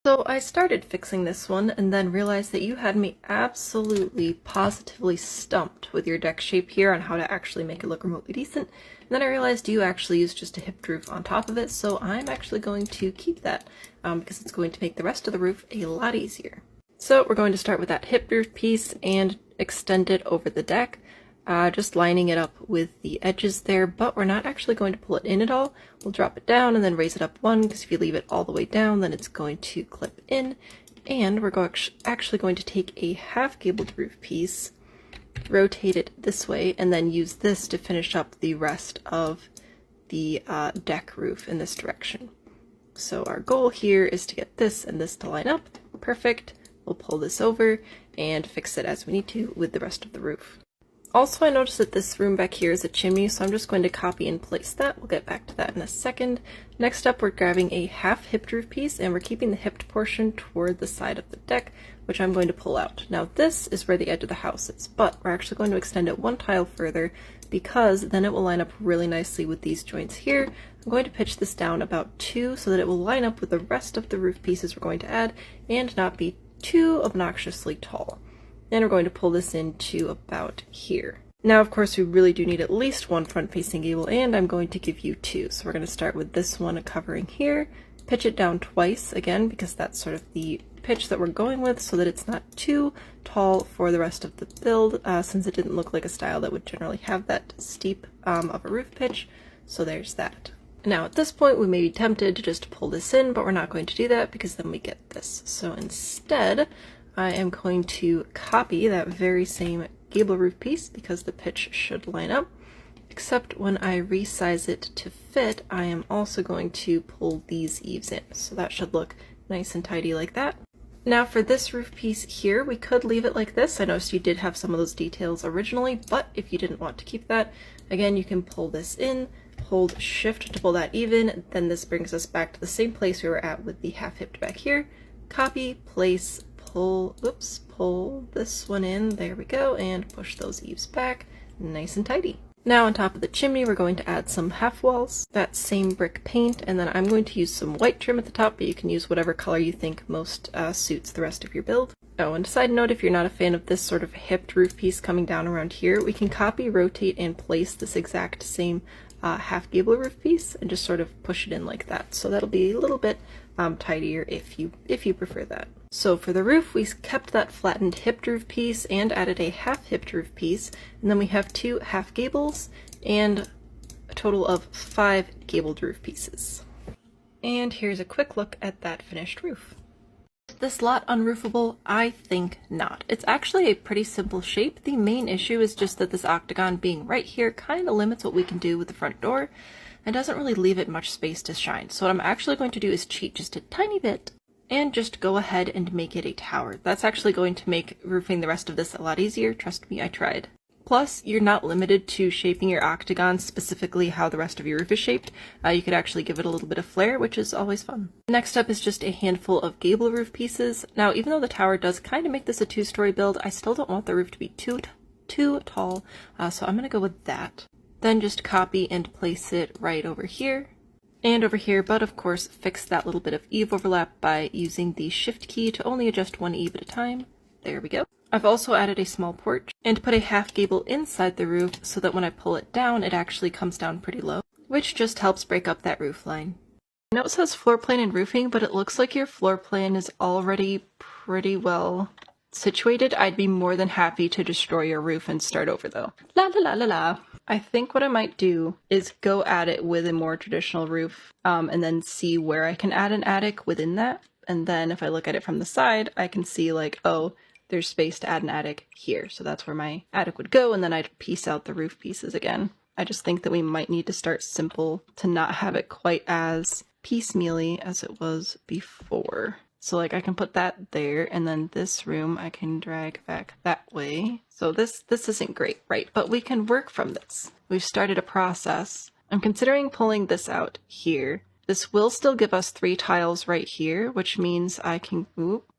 So I started fixing this one and then realized that you had me absolutely positively stumped with your deck shape here on how to actually make it look remotely decent. And then I realized you actually used just a hipped roof on top of it, so I'm actually going to keep that because it's going to make the rest of the roof a lot easier. So we're going to start with that hipped roof piece and extend it over the deck. Just lining it up with the edges there, but we're not actually going to pull it in at all. We'll drop it down and then raise it up one, because if you leave it all the way down, then it's going to clip in. And we're actually going to take a half gabled roof piece, rotate it this way, and then use this to finish up the rest of the deck roof in this direction. So our goal here is to get this and this to line up. Perfect. We'll pull this over and fix it as we need to with the rest of the roof. Also, I noticed that this room back here is a chimney, so I'm just going to copy and place that. We'll get back to that in a second. Next up, we're grabbing a half hipped roof piece, and we're keeping the hipped portion toward the side of the deck, which I'm going to pull out. Now, this is where the edge of the house is, but we're actually going to extend it one tile further because then it will line up really nicely with these joints here. I'm going to pitch this down about 2 so that it will line up with the rest of the roof pieces we're going to add and not be too obnoxiously tall. And we're going to pull this into about here. Now, of course, we really do need at least one front-facing gable, and I'm going to give you 2. So we're going to start with this one covering here, pitch it down twice, again, because that's sort of the pitch that we're going with, so that it's not too tall for the rest of the build, since it didn't look like a style that would generally have that steep of a roof pitch. So there's that. Now, at this point, we may be tempted to just pull this in, but we're not going to do that because then we get this. So instead, I am going to copy that very same gable roof piece because the pitch should line up, except when I resize it to fit, I am also going to pull these eaves in. So that should look nice and tidy like that. Now for this roof piece here, we could leave it like this. I noticed you did have some of those details originally, but if you didn't want to keep that, again, you can pull this in, hold shift to pull that even, then this brings us back to the same place we were at with the half hipped back here. Copy, place, pull this one in, there we go, and push those eaves back, nice and tidy. Now on top of the chimney, we're going to add some half walls, that same brick paint, and then I'm going to use some white trim at the top, but you can use whatever color you think most suits the rest of your build. Oh, and a side note, if you're not a fan of this sort of hipped roof piece coming down around here, we can copy, rotate, and place this exact same half gable roof piece and just sort of push it in like that. So that'll be a little bit tidier if you prefer that. So for the roof, we kept that flattened hipped roof piece and added a half hipped roof piece, and then we have 2 half gables and a total of 5 gabled roof pieces. And here's a quick look at that finished roof. Is this lot unroofable? I think not. It's actually a pretty simple shape. The main issue is just that this octagon being right here kind of limits what we can do with the front door and doesn't really leave it much space to shine. So what I'm actually going to do is cheat just a tiny bit and just go ahead and make it a tower. That's actually going to make roofing the rest of this a lot easier. Trust me, I tried. Plus, you're not limited to shaping your octagon specifically how the rest of your roof is shaped. You could actually give it a little bit of flair, which is always fun. Next up is just a handful of gable roof pieces. Now, even though the tower does kind of make this a 2-story build, I still don't want the roof to be too tall, so I'm going to go with that. Then just copy and place it right over here. And over here, but of course fix that little bit of eave overlap by using the shift key to only adjust one eave at a time. There we go. I've also added a small porch and put a half gable inside the roof so that when I pull it down, it actually comes down pretty low, which just helps break up that roof line. I know it says floor plan and roofing, but it looks like your floor plan is already pretty well situated. I'd be more than happy to destroy your roof and start over though. La la la la la. I think what I might do is go at it with a more traditional roof and then see where I can add an attic within that. And then if I look at it from the side, I can see like, oh, there's space to add an attic here. So that's where my attic would go. And then I'd piece out the roof pieces again. I just think that we might need to start simple to not have it quite as piecemeally as it was before. So like I can put that there, and then this room I can drag back that way. So this isn't great, right? But we can work from this. We've started a process. I'm considering pulling this out here. This will still give us 3 tiles right here, which means I can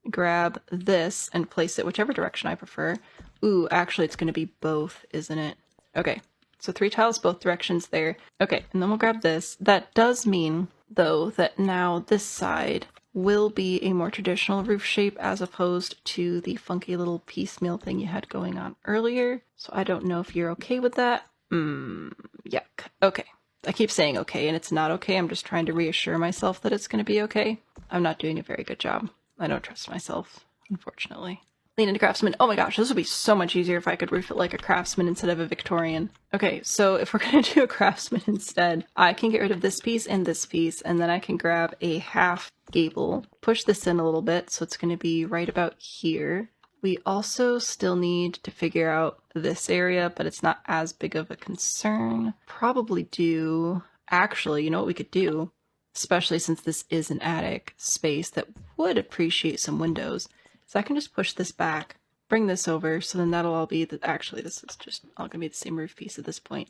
grab this and place it whichever direction I prefer. Ooh, actually it's going to be both, isn't it? Okay, so 3 tiles both directions there. Okay, and then we'll grab this. That does mean, though, that now this side will be a more traditional roof shape as opposed to the funky little piecemeal thing you had going on earlier. So I don't know if you're okay with that. Yuck. Okay. I keep saying okay, and it's not okay. I'm just trying to reassure myself that it's going to be okay. I'm not doing a very good job. I don't trust myself, unfortunately. Lean into craftsman. Oh my gosh, this would be so much easier if I could roof it like a craftsman instead of a Victorian. Okay, so if we're going to do a craftsman instead, I can get rid of this piece, and then I can grab a half gable, push this in a little bit, so it's going to be right about here. We also still need to figure out this area, but it's not as big of a concern. Probably do... Actually, you know what we could do? Especially since this is an attic space that would appreciate some windows. So I can just push this back, bring this over, so then that'll all be... Actually, this is just all going to be the same roof piece at this point.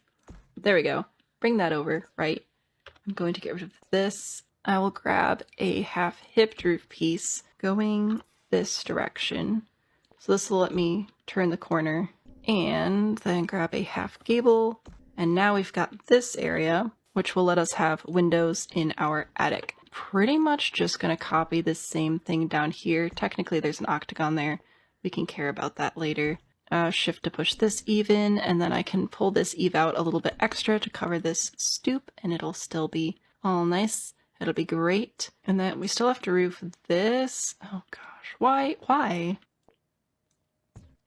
There we go. Bring that over, right? I'm going to get rid of this. I will grab a half-hipped roof piece going this direction. So this will let me turn the corner, and then grab a half gable, and now we've got this area, which will let us have windows in our attic. Pretty much just going to copy this same thing down here. Technically there's an octagon there. We can care about that later. Shift to push this even, and then I can pull this eve out a little bit extra to cover this stoop, and it'll still be all nice. It'll be great. And then we still have to roof this. Oh gosh, why?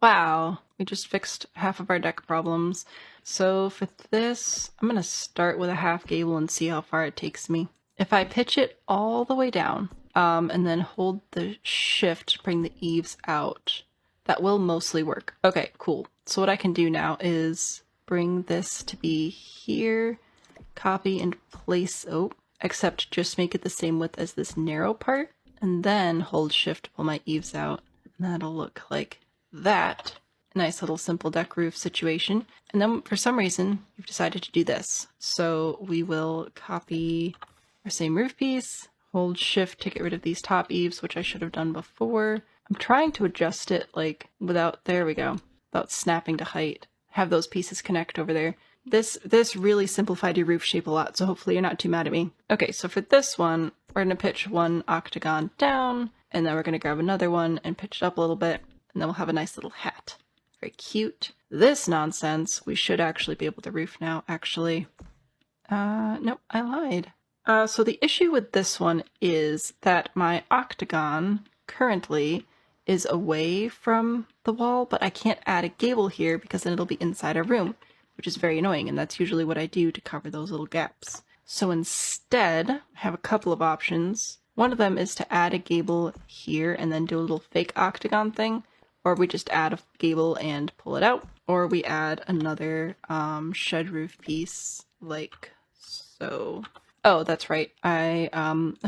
Wow, we just fixed half of our deck problems. So for this, I'm going to start with a half gable and see how far it takes me. If I pitch it all the way down, and then hold the shift to bring the eaves out, that will mostly work. Okay, cool. So what I can do now is bring this to be here, copy and place, except just make it the same width as this narrow part, and then hold shift to pull my eaves out. And that'll look like that. Nice little simple deck roof situation. And then for some reason, you've decided to do this. So we will copy our same roof piece, hold shift to get rid of these top eaves, which I should have done before. I'm trying to adjust it like without, there we go, without snapping to height. Have those pieces connect over there. This really simplified your roof shape a lot, so hopefully you're not too mad at me. Okay, so for this one, we're going to pitch one octagon down, and then we're going to grab another one and pitch it up a little bit, and then we'll have a nice little hat. Very cute. This nonsense, we should actually be able to roof now, actually. Nope, I lied. So the issue with this one is that my octagon currently is away from the wall, but I can't add a gable here because then it'll be inside a room, which is very annoying, and that's usually what I do to cover those little gaps. So instead, I have a couple of options. One of them is to add a gable here and then do a little fake octagon thing, or we just add a gable and pull it out, or we add another shed roof piece like so. Oh, that's right. I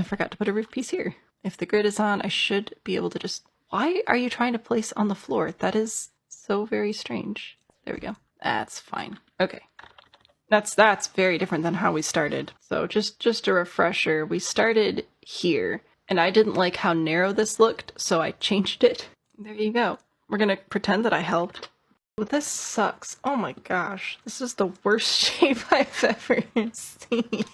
forgot to put a roof piece here. If the grid is on, I should be able to just... Why are you trying to place on the floor? That is so very strange. There we go. That's fine. Okay. That's very different than how we started. So just a refresher, we started here, and I didn't like how narrow this looked, so I changed it. There you go. We're gonna pretend that I helped. But this sucks. Oh my gosh. This is the worst shape I've ever seen.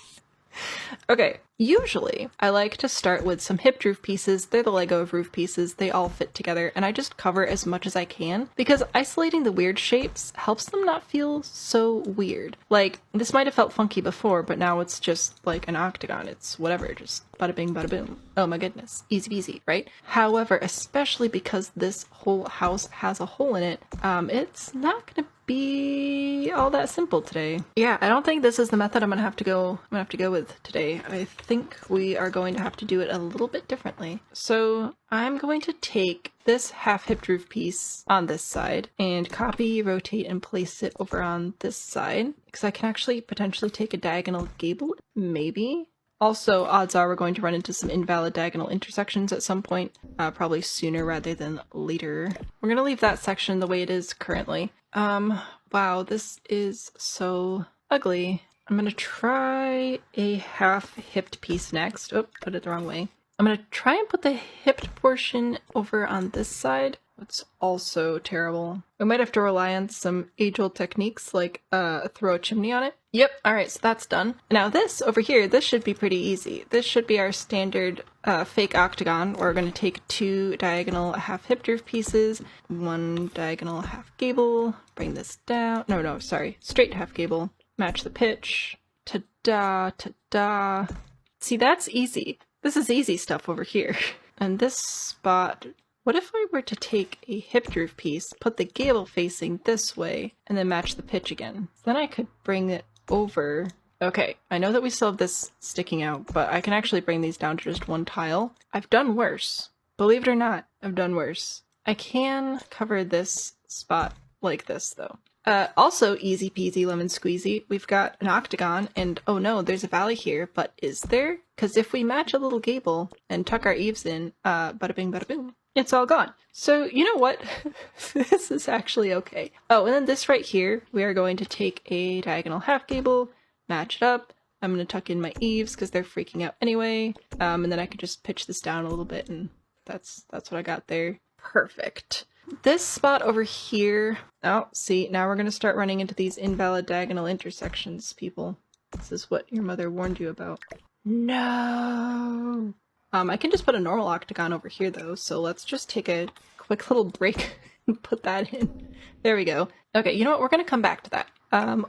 Okay, usually I like to start with some hipped roof pieces. They're the Lego of roof pieces. They all fit together, and I just cover as much as I can because isolating the weird shapes helps them not feel so weird. Like, this might have felt funky before, but now it's just like an octagon. It's whatever, just bada bing, bada boom. Oh my goodness, easy peasy, right? However, especially because this whole house has a hole in it, it's not gonna be all that simple today. Yeah, I don't think this is the method I'm gonna have to go with today. I think we are going to have to do it a little bit differently. So I'm going to take this half-hipped roof piece on this side and copy, rotate, and place it over on this side because I can actually potentially take a diagonal gable, maybe. Also, odds are we're going to run into some invalid diagonal intersections at some point, probably sooner rather than later. We're gonna leave that section the way it is currently. Wow, this is so ugly. I'm gonna try a half-hipped piece next. Oh, put it the wrong way. I'm gonna try and put the hipped portion over on this side. It's also terrible. We might have to rely on some age-old techniques like throw a chimney on it. Yep, alright, so that's done. Now this over here, this should be pretty easy. This should be our standard fake octagon. We're going to take 2 diagonal half hipped roof pieces, 1 diagonal half gable, bring this down. No, sorry, straight half gable, match the pitch. Ta-da, ta-da. See, that's easy. This is easy stuff over here. And this spot, what if I were to take a hipped roof piece, put the gable facing this way, and then match the pitch again? Then I could bring it over. Okay, I know that we still have this sticking out, but I can actually bring these down to just 1 tile. I've done worse. Believe it or not, I've done worse. I can cover this spot like this, though. Also easy peasy lemon squeezy. We've got an octagon, and oh no, there's a valley here, but is there? Because if we match a little gable and tuck our eaves in, bada bing bada boom, it's all gone. So you know what? This is actually okay. Oh, and then this right here, we are going to take a diagonal half gable, match it up. I'm going to tuck in my eaves because they're freaking out anyway. And then I could just pitch this down a little bit, and that's what I got there. Perfect. This spot over here, oh, see, now we're going to start running into these invalid diagonal intersections, people. This is what your mother warned you about. No! I can just put a normal octagon over here, though, so let's just take a quick little break and put that in. There we go. Okay, you know what? We're going to come back to that.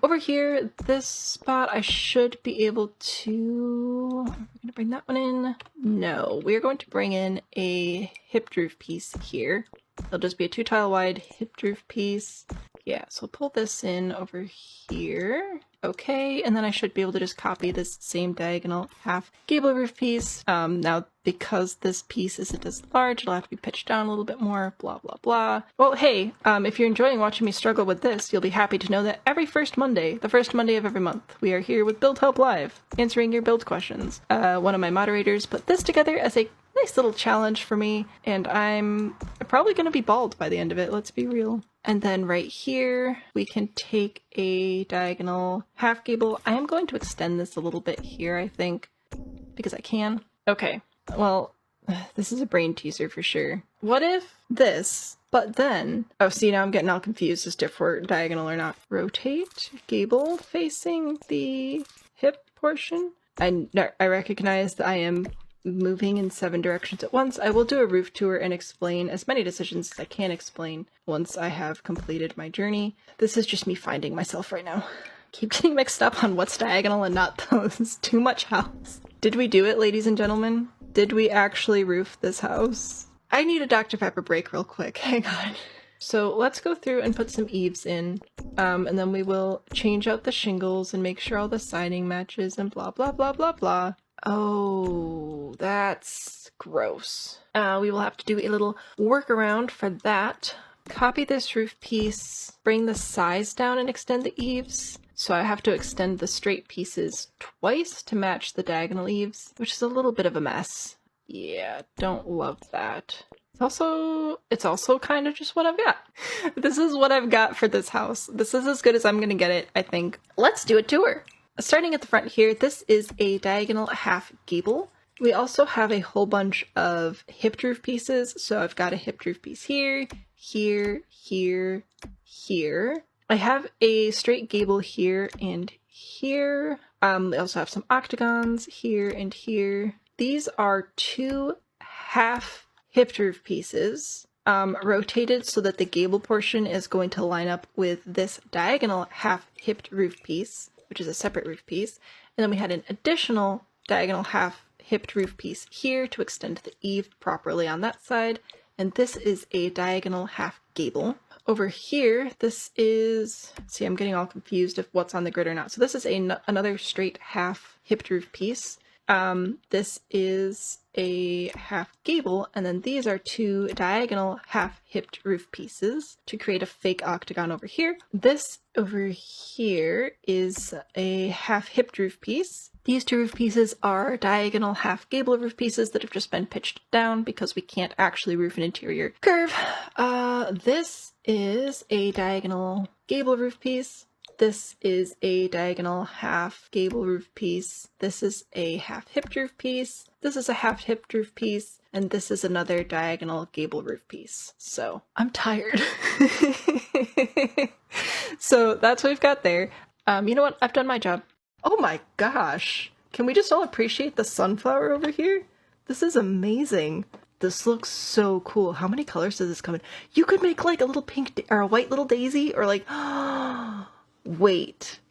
Over here, this spot, I should be able to... We're going to bring that one in. No, we're going to bring in a hipped roof piece here. It'll just be a 2 tile wide hipped roof piece. Yeah, so we'll pull this in over here. Okay, and then I should be able to just copy this same diagonal half gable roof piece. Now, because this piece isn't as large, it'll have to be pitched down a little bit more, blah, blah, blah. Well, hey, if you're enjoying watching me struggle with this, you'll be happy to know that every first Monday, the first Monday of every month, we are here with Build Help Live, answering your build questions. One of my moderators put this together as a nice little challenge for me, and I'm probably going to be bald by the end of it, let's be real. And then right here, we can take a diagonal half gable. I am going to extend this a little bit here, I think, because I can. Okay, well, this is a brain teaser for sure. What if this, but then, oh, see, now I'm getting all confused as to if we're diagonal or not. Rotate gable facing the hip portion. I recognize that I am moving in 7 directions at once. I will do a roof tour and explain as many decisions as I can explain once I have completed my journey. This is just me finding myself right now. Keep getting mixed up on what's diagonal and not those. Too much house. Did we do it, ladies and gentlemen? Did we actually roof this house? I need a Dr. Pepper break real quick. Hang on. So let's go through and put some eaves in, and then we will change out the shingles and make sure all the siding matches and blah, blah, blah, blah, blah. Oh, that's gross. We will have to do a little workaround for that. Copy this roof piece, bring the size down and extend the eaves. So I have to extend the straight pieces twice to match the diagonal eaves, which is a little bit of a mess. Yeah, don't love that. It's also kind of just what I've got. This is what I've got for this house. This is as good as I'm gonna get it, I think. Let's do a tour. Starting at the front here, this is a diagonal half gable. We also have a whole bunch of hipped roof pieces. So I've got a hipped roof piece here, here, here, here. I have a straight gable here and here. I also have some octagons here and here. These are 2 half hipped roof pieces, rotated so that the gable portion is going to line up with this diagonal half hipped roof piece, which is a separate roof piece. And then we had an additional diagonal half hipped roof piece here to extend the eave properly on that side. And this is a diagonal half gable. Over here, this is, see, I'm getting all confused of what's on the grid or not. So this is another straight half hipped roof piece. This is a half gable, and then these are 2 diagonal half hipped roof pieces to create a fake octagon over here. This over here is a half hipped roof piece. These 2 roof pieces are diagonal half gable roof pieces that have just been pitched down because we can't actually roof an interior curve. This is a diagonal gable roof piece. This is a diagonal half gable roof piece. This is a half hipped roof piece. This is a half hipped roof piece. And this is another diagonal gable roof piece. So I'm tired. So that's what we've got there. You know what? I've done my job. Oh my gosh. Can we just all appreciate the sunflower over here? This is amazing. This looks so cool. How many colors does this come in? You could make like a little pink or a white little daisy or like, wait,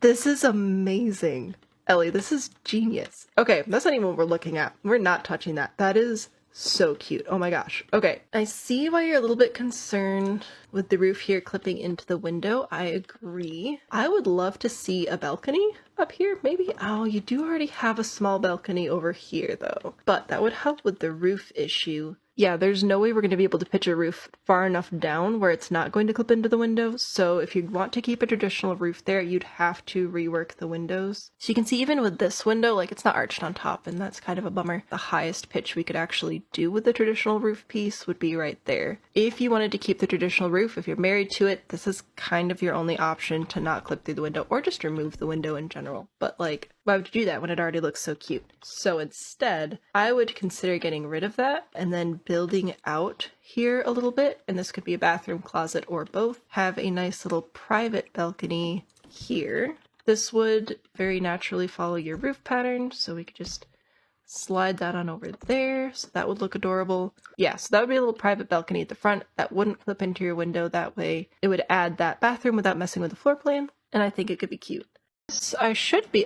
this is amazing. Ellie, this is genius. Okay, that's not even what we're looking at. We're not touching that. That is so cute. Oh my gosh. Okay, I see why you're a little bit concerned with the roof here clipping into the window. I agree. I would love to see a balcony up here, maybe. Oh, you do already have a small balcony over here though. But that would help with the roof issue. Yeah, there's no way we're going to be able to pitch a roof far enough down where it's not going to clip into the window. So if you want to keep a traditional roof there, you'd have to rework the windows. So you can see even with this window, like it's not arched on top, and that's kind of a bummer. The highest pitch we could actually do with the traditional roof piece would be right there. If you wanted to keep the traditional roof, if you're married to it, this is kind of your only option to not clip through the window or just remove the window in general. But like, why would you do that when it already looks so cute? So instead, I would consider getting rid of that and then building out here a little bit, and this could be a bathroom, closet, or both. Have a nice little private balcony here. This would very naturally follow your roof pattern, so we could just slide that on over there, so that would look adorable. Yeah, so that would be a little private balcony at the front that wouldn't clip into your window. That way it would add that bathroom without messing with the floor plan, and I think it could be cute. So I should be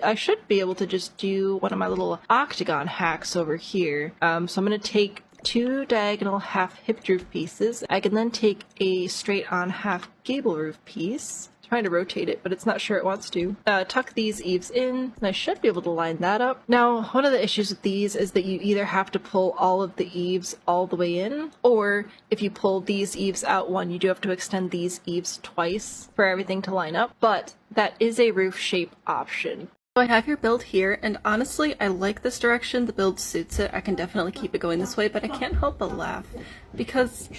able to just do one of my little octagon hacks over here. So I'm going to take 2 diagonal half hipped roof pieces. I can then take a straight on half gable roof piece. Trying to rotate it, but it's not sure it wants to. Tuck these eaves in, and I should be able to line that up. Now, one of the issues with these is that you either have to pull all of the eaves all the way in, or if you pull these eaves out one, you do have to extend these eaves twice for everything to line up, but that is a roof shape option. So I have your build here, and honestly, I like this direction. The build suits it. I can definitely keep it going this way, but I can't help but laugh because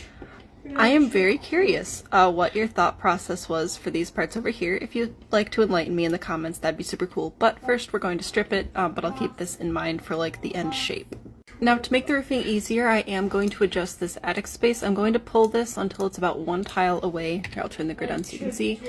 I am very curious what your thought process was for these parts over here. If you'd like to enlighten me in the comments, that'd be super cool. But first we're going to strip it, but I'll keep this in mind for like the end shape. Now to make the roofing easier, I am going to adjust this attic space. I'm going to pull this until it's about 1 tile away. Here, I'll turn the grid on so you can see,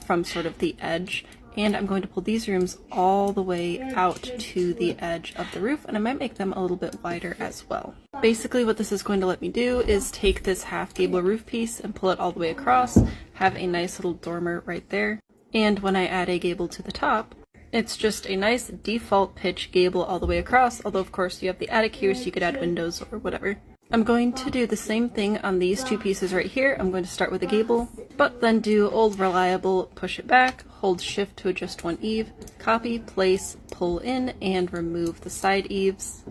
from sort of the edge. And I'm going to pull these rooms all the way out to the edge of the roof, and I might make them a little bit wider as well. Basically what this is going to let me do is take this half gable roof piece and pull it all the way across, have a nice little dormer right there, and when I add a gable to the top, it's just a nice default pitch gable all the way across, although of course you have the attic here so you could add windows or whatever. I'm going to do the same thing on these 2 pieces right here. I'm going to start with a gable, but then do old reliable, push it back, hold shift to adjust 1 eave, copy, place, pull in, and remove the side eaves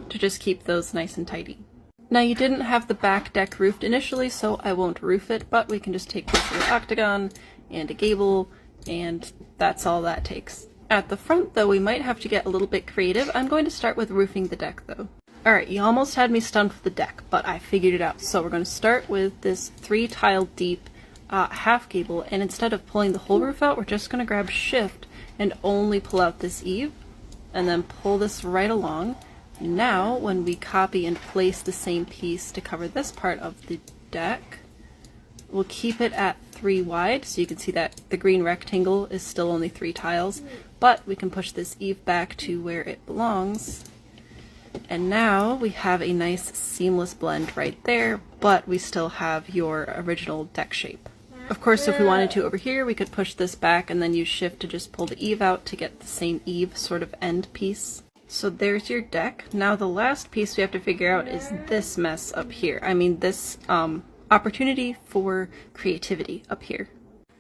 to just keep those nice and tidy. Now you didn't have the back deck roofed initially, so I won't roof it, but we can just take this little octagon and a gable, and that's all that takes. At the front though, we might have to get a little bit creative. I'm going to start with roofing the deck though. Alright, you almost had me stunned for the deck, but I figured it out. So we're going to start with this 3 tile deep half gable, and instead of pulling the whole roof out, we're just going to grab shift and only pull out this eave, and then pull this right along. Now, when we copy and place the same piece to cover this part of the deck, we'll keep it at 3 wide, so you can see that the green rectangle is still only 3 tiles, but we can push this eave back to where it belongs. And now we have a nice seamless blend right there, but we still have your original deck shape. Of course, if we wanted to over here, we could push this back and then use shift to just pull the eave out to get the same eave sort of end piece. So there's your deck. Now the last piece we have to figure out is this mess up here. I mean this opportunity for creativity up here.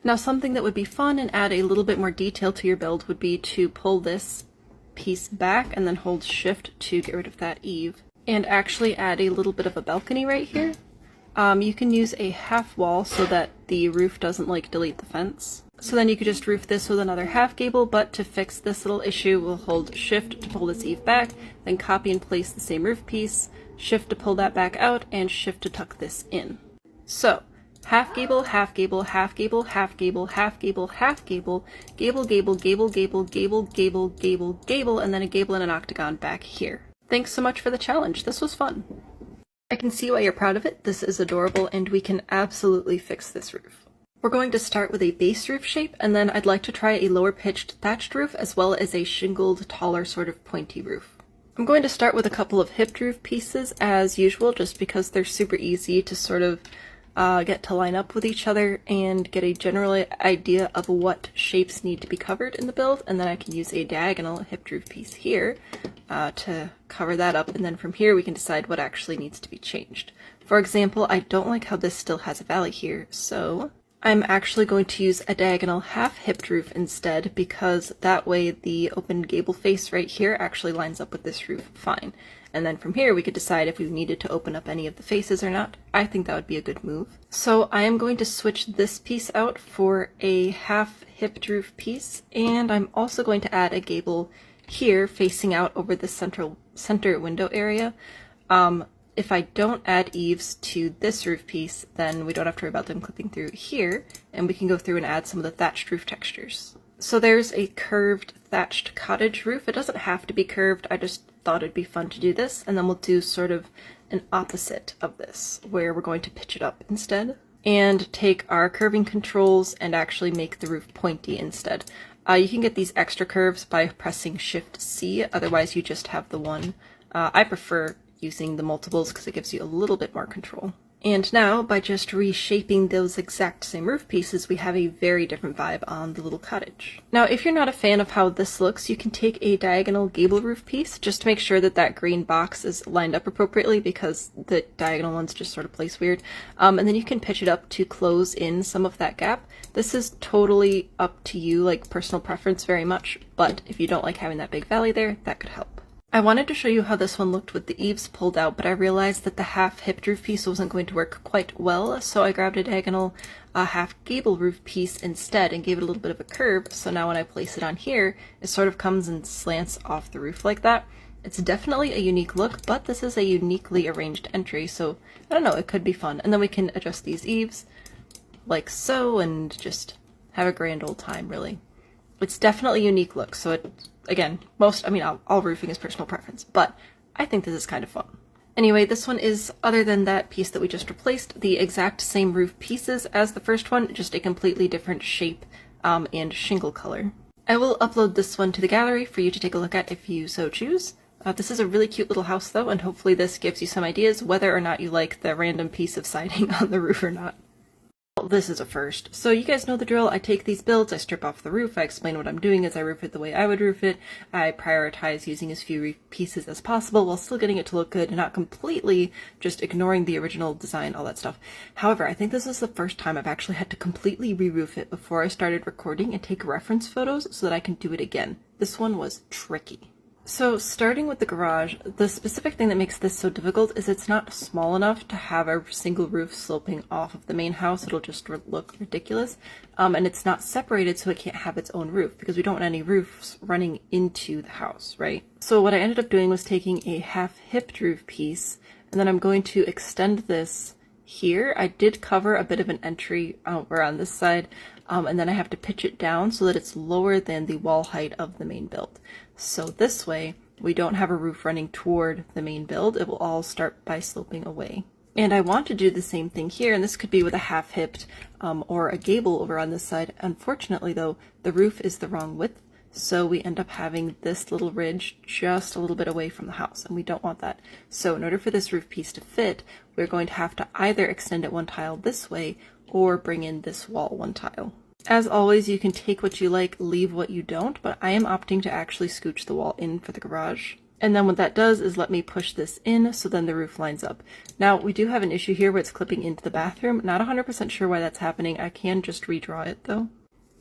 Now something that would be fun and add a little bit more detail to your build would be to pull this piece back and then hold shift to get rid of that eave and actually add a little bit of a balcony right here. You can use a half wall so that the roof doesn't like delete the fence. So then you could just roof this with another half gable, but to fix this little issue, we'll hold shift to pull this eave back, then copy and place the same roof piece, shift to pull that back out, and shift to tuck this in. So half gable, half gable, half gable, half gable, half gable, half gable, gable, gable, gable, gable, gable, gable, gable, gable, and then a gable and an octagon back here. Thanks so much for the challenge. This was fun. I can see why you're proud of it. This is adorable, and we can absolutely fix this roof. We're going to start with a base roof shape, and then I'd like to try a lower pitched thatched roof as well as a shingled, taller sort of pointy roof. I'm going to start with a couple of hipped roof pieces as usual, just because they're super easy to sort of get to line up with each other and get a general idea of what shapes need to be covered in the build, and then I can use a diagonal hipped roof piece here to cover that up, and then from here we can decide what actually needs to be changed. For example, I don't like how this still has a valley here, so I'm actually going to use a diagonal half hipped roof instead, because that way the open gable face right here actually lines up with this roof fine. And then from here we could decide if we needed to open up any of the faces or not. I think that would be a good move. So I am going to switch this piece out for a half hipped roof piece, and I'm also going to add a gable here facing out over the center window area. If I don't add eaves to this roof piece, then we don't have to worry about them clipping through here, and we can go through and add some of the thatched roof textures. So there's a curved thatched cottage roof. It doesn't have to be curved, I just thought it'd be fun to do this, and then we'll do sort of an opposite of this, where we're going to pitch it up instead, and take our curving controls and actually make the roof pointy instead. You can get these extra curves by pressing Shift-C, otherwise you just have the one. I prefer using the multiples because it gives you a little bit more control. And now, by just reshaping those exact same roof pieces, we have a very different vibe on the little cottage. Now, if you're not a fan of how this looks, you can take a diagonal gable roof piece just to make sure that that green box is lined up appropriately, because the diagonal ones just sort of place weird. And then you can pitch it up to close in some of that gap. This is totally up to you, like personal preference very much, but if you don't like having that big valley there, that could help. I wanted to show you how this one looked with the eaves pulled out, but I realized that the half hipped roof piece wasn't going to work quite well, so I grabbed a diagonal half gable roof piece instead and gave it a little bit of a curve, so now when I place it on here, it sort of comes and slants off the roof like that. It's definitely a unique look, but this is a uniquely arranged entry, so I don't know, it could be fun. And then we can adjust these eaves like so and just have a grand old time, really. It's definitely a unique look, so it, again, all roofing is personal preference, but I think this is kind of fun. Anyway, this one is, other than that piece that we just replaced, the exact same roof pieces as the first one, just a completely different shape and shingle color. I will upload this one to the gallery for you to take a look at if you so choose. This is a really cute little house though, and hopefully this gives you some ideas whether or not you like the random piece of siding on the roof or not. This is a first. So you guys know the drill. I take these builds, I strip off the roof, I explain what I'm doing as I roof it the way I would roof it. I prioritize using as few pieces as possible while still getting it to look good and not completely just ignoring the original design, all that stuff. However, I think this is the first time I've actually had to completely re-roof it before I started recording and take reference photos so that I can do it again. This one was tricky. So starting with the garage, the specific thing that makes this so difficult is it's not small enough to have a single roof sloping off of the main house. It'll just look ridiculous. And it's not separated, so it can't have its own roof because we don't want any roofs running into the house, right? So what I ended up doing was taking a half hipped roof piece, and then I'm going to extend this here. I did cover a bit of an entry over on this side, and then I have to pitch it down so that it's lower than the wall height of the main build. So this way, we don't have a roof running toward the main build. It will all start by sloping away. And I want to do the same thing here, and this could be with a half hipped or a gable over on this side. Unfortunately though, the roof is the wrong width, so we end up having this little ridge just a little bit away from the house, and we don't want that. So in order for this roof piece to fit, we're going to have to either extend it one tile this way or bring in this wall one tile. As always, you can take what you like, leave what you don't, but I am opting to actually scooch the wall in for the garage. And then what that does is let me push this in so then the roof lines up. Now, we do have an issue here where it's clipping into the bathroom. Not 100% sure why that's happening. I can just redraw it though.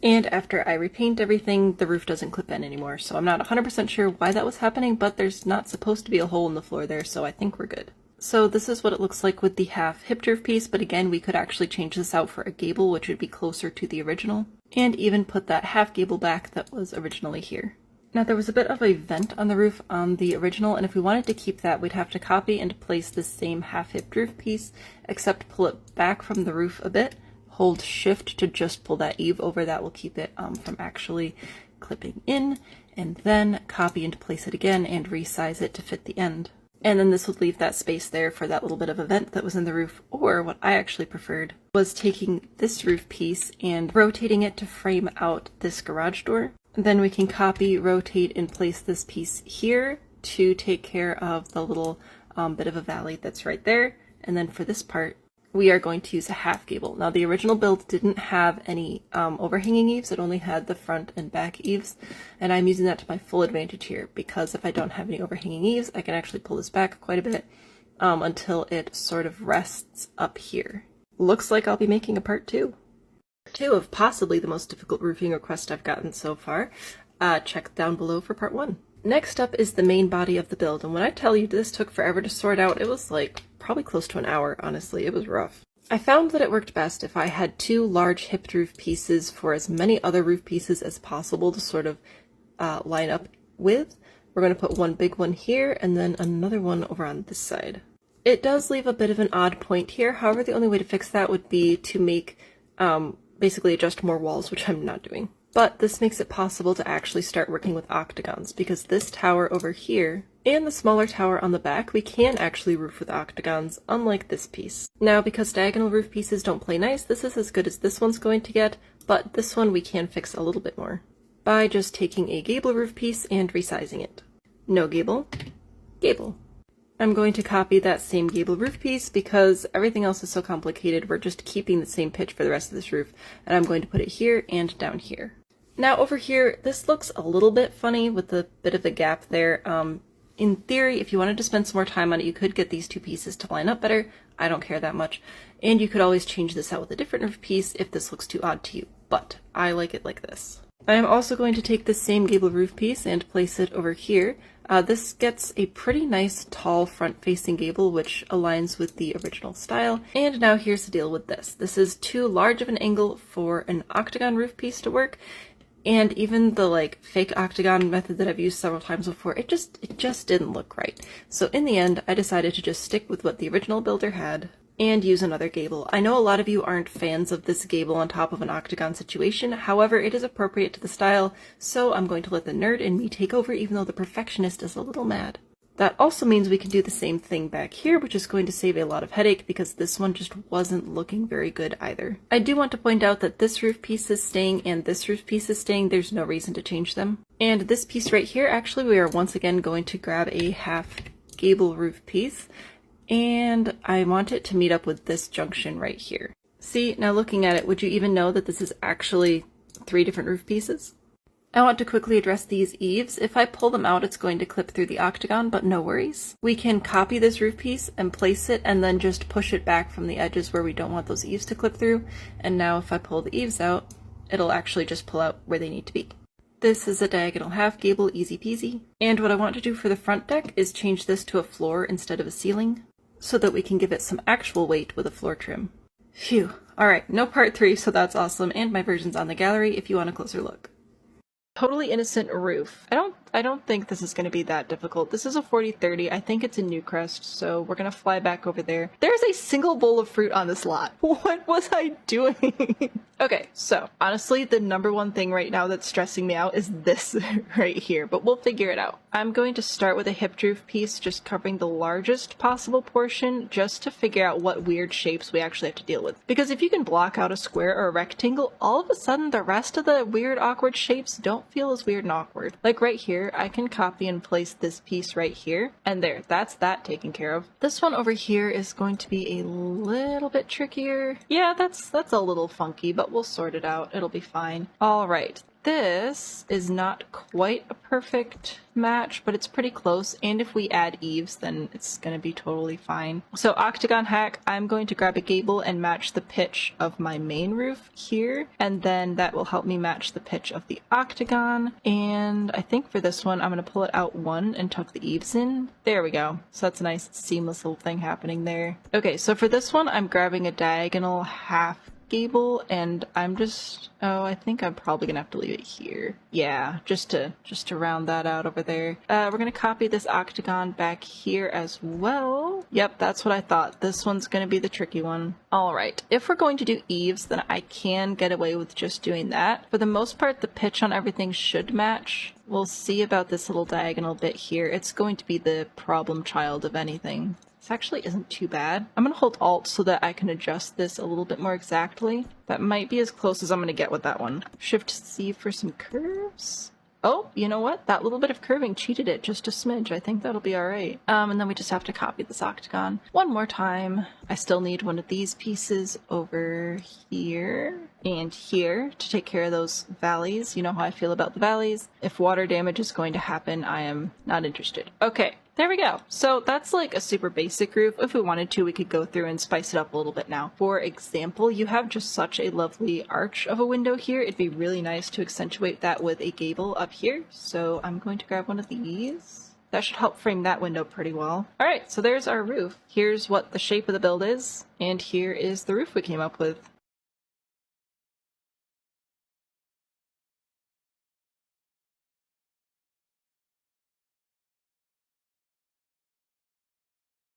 And after I repaint everything, the roof doesn't clip in anymore. So I'm not 100% sure why that was happening, but there's not supposed to be a hole in the floor there, so I think we're good. So this is what it looks like with the half hipped roof piece, but again, we could actually change this out for a gable, which would be closer to the original, and even put that half gable back that was originally here. Now there was a bit of a vent on the roof on the original, and if we wanted to keep that, we'd have to copy and place this same half-hipped roof piece, except pull it back from the roof a bit, hold shift to just pull that eave over. That will keep it from actually clipping in, and then copy and place it again and resize it to fit the end. And then this would leave that space there for that little bit of a vent that was in the roof. Or what I actually preferred was taking this roof piece and rotating it to frame out this garage door. Then we can copy, rotate, and place this piece here to take care of the little bit of a valley that's right there. And then for this part, we are going to use a half gable. Now the original build didn't have any overhanging eaves, it only had the front and back eaves, and I'm using that to my full advantage here, because if I don't have any overhanging eaves, I can actually pull this back quite a bit until it sort of rests up here. Looks like I'll be making a part 2. Part 2 of possibly the most difficult roofing request I've gotten so far. Check down below for part 1. Next up is the main body of the build, and when I tell you this took forever to sort out, it was like probably close to an hour, honestly. It was rough. I found that it worked best if I had 2 large hipped roof pieces for as many other roof pieces as possible to sort of line up with. We're going to put one big one here and then another one over on this side. It does leave a bit of an odd point here, however the only way to fix that would be to make basically adjust more walls, which I'm not doing. But this makes it possible to actually start working with octagons, because this tower over here and the smaller tower on the back, we can actually roof with octagons, unlike this piece. Now, because diagonal roof pieces don't play nice, this is as good as this one's going to get, but this one we can fix a little bit more by just taking a gable roof piece and resizing it. No gable, gable. I'm going to copy that same gable roof piece because everything else is so complicated. We're just keeping the same pitch for the rest of this roof, and I'm going to put it here and down here. Now over here, this looks a little bit funny with a bit of a gap there. In theory, if you wanted to spend some more time on it, you could get these 2 pieces to line up better. I don't care that much. And you could always change this out with a different roof piece if this looks too odd to you, but I like it like this. I am also going to take this same gable roof piece and place it over here. This gets a pretty nice tall front-facing gable, which aligns with the original style. And now here's the deal with this. This is too large of an angle for an octagon roof piece to work. And even the fake octagon method that I've used several times before, it just didn't look right. So in the end, I decided to just stick with what the original builder had and use another gable. I know a lot of you aren't fans of this gable on top of an octagon situation, however, it is appropriate to the style, so I'm going to let the nerd in me take over, even though the perfectionist is a little mad. That also means we can do the same thing back here, which is going to save a lot of headache because this one just wasn't looking very good either. I do want to point out that this roof piece is staying and this roof piece is staying. There's no reason to change them. And this piece right here, actually, we are once again going to grab a half gable roof piece, and I want it to meet up with this junction right here. See, now looking at it, would you even know that this is actually 3 different roof pieces? I want to quickly address these eaves. If I pull them out, it's going to clip through the octagon, but no worries. We can copy this roof piece and place it and then just push it back from the edges where we don't want those eaves to clip through. And now if I pull the eaves out, it'll actually just pull out where they need to be. This is a diagonal half gable, easy peasy. And what I want to do for the front deck is change this to a floor instead of a ceiling, so that we can give it some actual weight with a floor trim. Phew. Alright, no part 3, so that's awesome, and my version's on the gallery if you want a closer look. Totally innocent roof. I don't think this is going to be that difficult. This is a 40-30. I think it's in Newcrest, so we're going to fly back over there. There's a single bowl of fruit on this lot. What was I doing? Okay, so honestly, the number one thing right now that's stressing me out is this right here, but we'll figure it out. I'm going to start with a hip roof piece, just covering the largest possible portion, just to figure out what weird shapes we actually have to deal with. Because if you can block out a square or a rectangle, all of a sudden the rest of the weird, awkward shapes don't feel as weird and awkward. Like right here, I can copy and place this piece right here, and there, that's that taken care of. This one over here is going to be a little bit trickier. Yeah, that's a little funky, but we'll sort it out. It'll be fine. All right. This is not quite a perfect match, but it's pretty close, and if we add eaves, then it's going to be totally fine. So octagon hack, I'm going to grab a gable and match the pitch of my main roof here, and then that will help me match the pitch of the octagon. And I think for this one, I'm going to pull it out 1 and tuck the eaves in. There we go. So that's a nice seamless little thing happening there. Okay, so for this one, I'm grabbing a diagonal half gable, and I'm just, oh, I think I'm probably gonna have to leave it here. Yeah, just to round that out over there. We're gonna copy this octagon back here as well. Yep, that's what I thought. This one's gonna be the tricky one. All right, if we're going to do eaves, then I can get away with just doing that. For the most part, the pitch on everything should match. We'll see about this little diagonal bit here. It's going to be the problem child of anything. This actually isn't too bad. I'm going to hold Alt so that I can adjust this a little bit more exactly. That might be as close as I'm going to get with that one. Shift C for some curves. Oh, you know what? That little bit of curving cheated it just a smidge. I think that'll be alright. And then we just have to copy this octagon one more time. I still need one of these pieces over here and here to take care of those valleys. You know how I feel about the valleys. If water damage is going to happen, I am not interested. Okay. There we go. So that's like a super basic roof. If we wanted to, we could go through and spice it up a little bit now. For example, you have just such a lovely arch of a window here. It'd be really nice to accentuate that with a gable up here. So I'm going to grab one of these. That should help frame that window pretty well. All right, so there's our roof. Here's what the shape of the build is, and here is the roof we came up with.